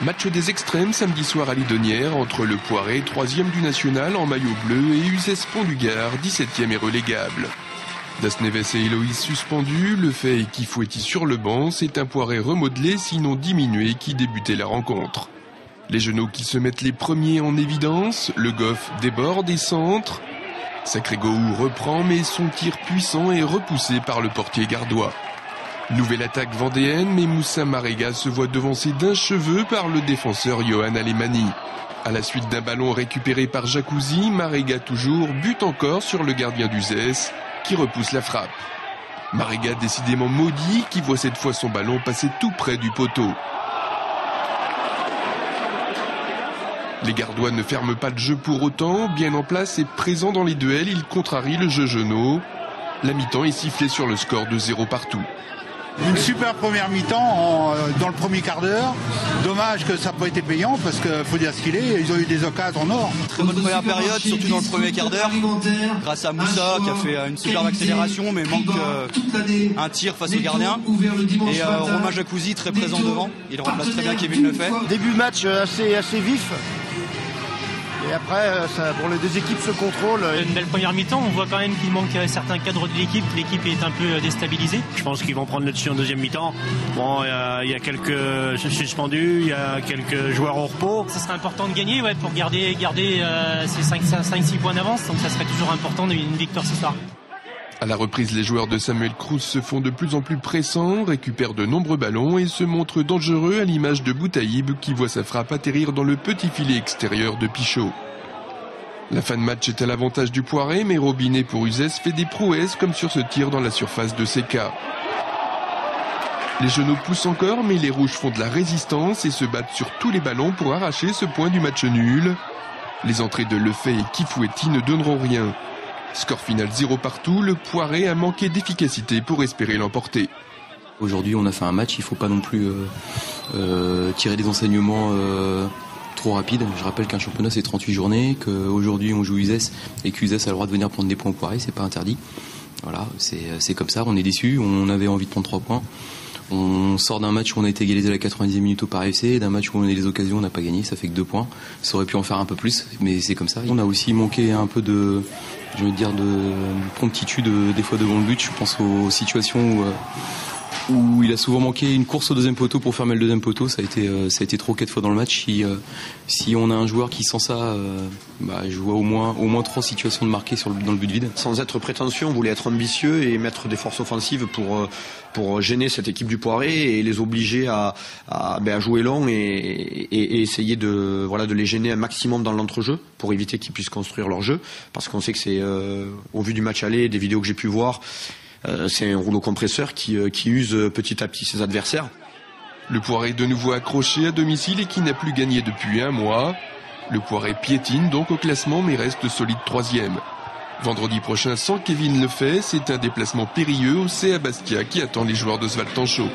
Match des extrêmes samedi soir à Lidonnière entre le Poiré, 3e du national en maillot bleu, et Uzès Pont-du-Gard, 17e et relégable. Dasneves et Héloïse suspendus, Le Fay et Kifouetti sur le banc, c'est un Poiré remodelé sinon diminué qui débutait la rencontre. Les Genoux qui se mettent les premiers en évidence, Le Goff déborde et centre. Sacré Gouhou reprend mais son tir puissant est repoussé par le portier gardois. Nouvelle attaque vendéenne, mais Moussa Marega se voit devancé d'un cheveu par le défenseur Johan Alemani. À la suite d'un ballon récupéré par Jacuzzi, Marega toujours bute encore sur le gardien d'Uzès qui repousse la frappe. Marega décidément maudit qui voit cette fois son ballon passer tout près du poteau. Les Gardois ne ferment pas le jeu pour autant, bien en place et présent dans les duels, ils contrarient le jeu Jeunot. La mi-temps est sifflée sur le score de 0 partout. Une super première mi-temps dans le premier quart d'heure. Dommage que ça n'a pas été payant parce qu'il faut dire ce qu'il est, ils ont eu des occasions en or. Très bonne première période, surtout dans le premier quart d'heure. Grâce à Moussa qui a fait une superbe accélération mais manque un tir face au gardien. Et Romain Jacuzzi très présent devant, il remplace très bien Kevin Lefay. Début de match assez vif. Et après, pour les deux équipes se contrôlent. Une belle première mi-temps, on voit quand même qu'il manque certains cadres de l'équipe. L'équipe est un peu déstabilisée. Je pense qu'ils vont prendre le dessus en deuxième mi-temps. Bon, il y a quelques suspendus, il y a quelques joueurs au repos. Ça serait important de gagner pour garder ces 5-6 points d'avance. Donc ça serait toujours important une victoire ce soir. À la reprise, les joueurs de Samuel Cruz se font de plus en plus pressants, récupèrent de nombreux ballons et se montrent dangereux à l'image de Boutaïb qui voit sa frappe atterrir dans le petit filet extérieur de Pichot. La fin de match est à l'avantage du Poiré, mais Robinet pour Uzès fait des prouesses comme sur ce tir dans la surface de Seka. Les Genoux poussent encore, mais les Rouges font de la résistance et se battent sur tous les ballons pour arracher ce point du match nul. Les entrées de Le Fay et Kifouetti ne donneront rien. Score final 0 partout, le Poiré a manqué d'efficacité pour espérer l'emporter. Aujourd'hui on a fait un match, il ne faut pas non plus tirer des enseignements trop rapides. Je rappelle qu'un championnat c'est 38 journées, qu'aujourd'hui on joue Uzès et qu'Uzès a le droit de venir prendre des points au Poiré, c'est pas interdit. Voilà, c'est comme ça, on est déçus, on avait envie de prendre 3 points. On sort d'un match où on a été égalisé à la 90e minute au Paris FC, d'un match où on a eu des occasions, on n'a pas gagné, ça fait que 2 points. Ça aurait pu en faire un peu plus, mais c'est comme ça. On a aussi manqué un peu de promptitude des fois devant le but. Je pense aux situations où il a souvent manqué une course au deuxième poteau pour fermer le deuxième poteau. Ça a été 3 ou 4 fois dans le match. Si on a un joueur qui sent ça, je vois au moins 3 situations de marquer dans le but vide. Sans être prétentieux, on voulait être ambitieux et mettre des forces offensives pour gêner cette équipe du Poiré et les obliger à jouer long et essayer de les gêner un maximum dans l'entrejeu pour éviter qu'ils puissent construire leur jeu. Parce qu'on sait que c'est, au vu du match aller, des vidéos que j'ai pu voir, c'est un rouleau compresseur qui use petit à petit ses adversaires. Le Poiré de nouveau accroché à domicile et qui n'a plus gagné depuis un mois. Le Poiré piétine donc au classement mais reste solide 3e. Vendredi prochain sans Kevin Lefay, c'est un déplacement périlleux au CA Bastia qui attend les joueurs d'Oswald Tanchot.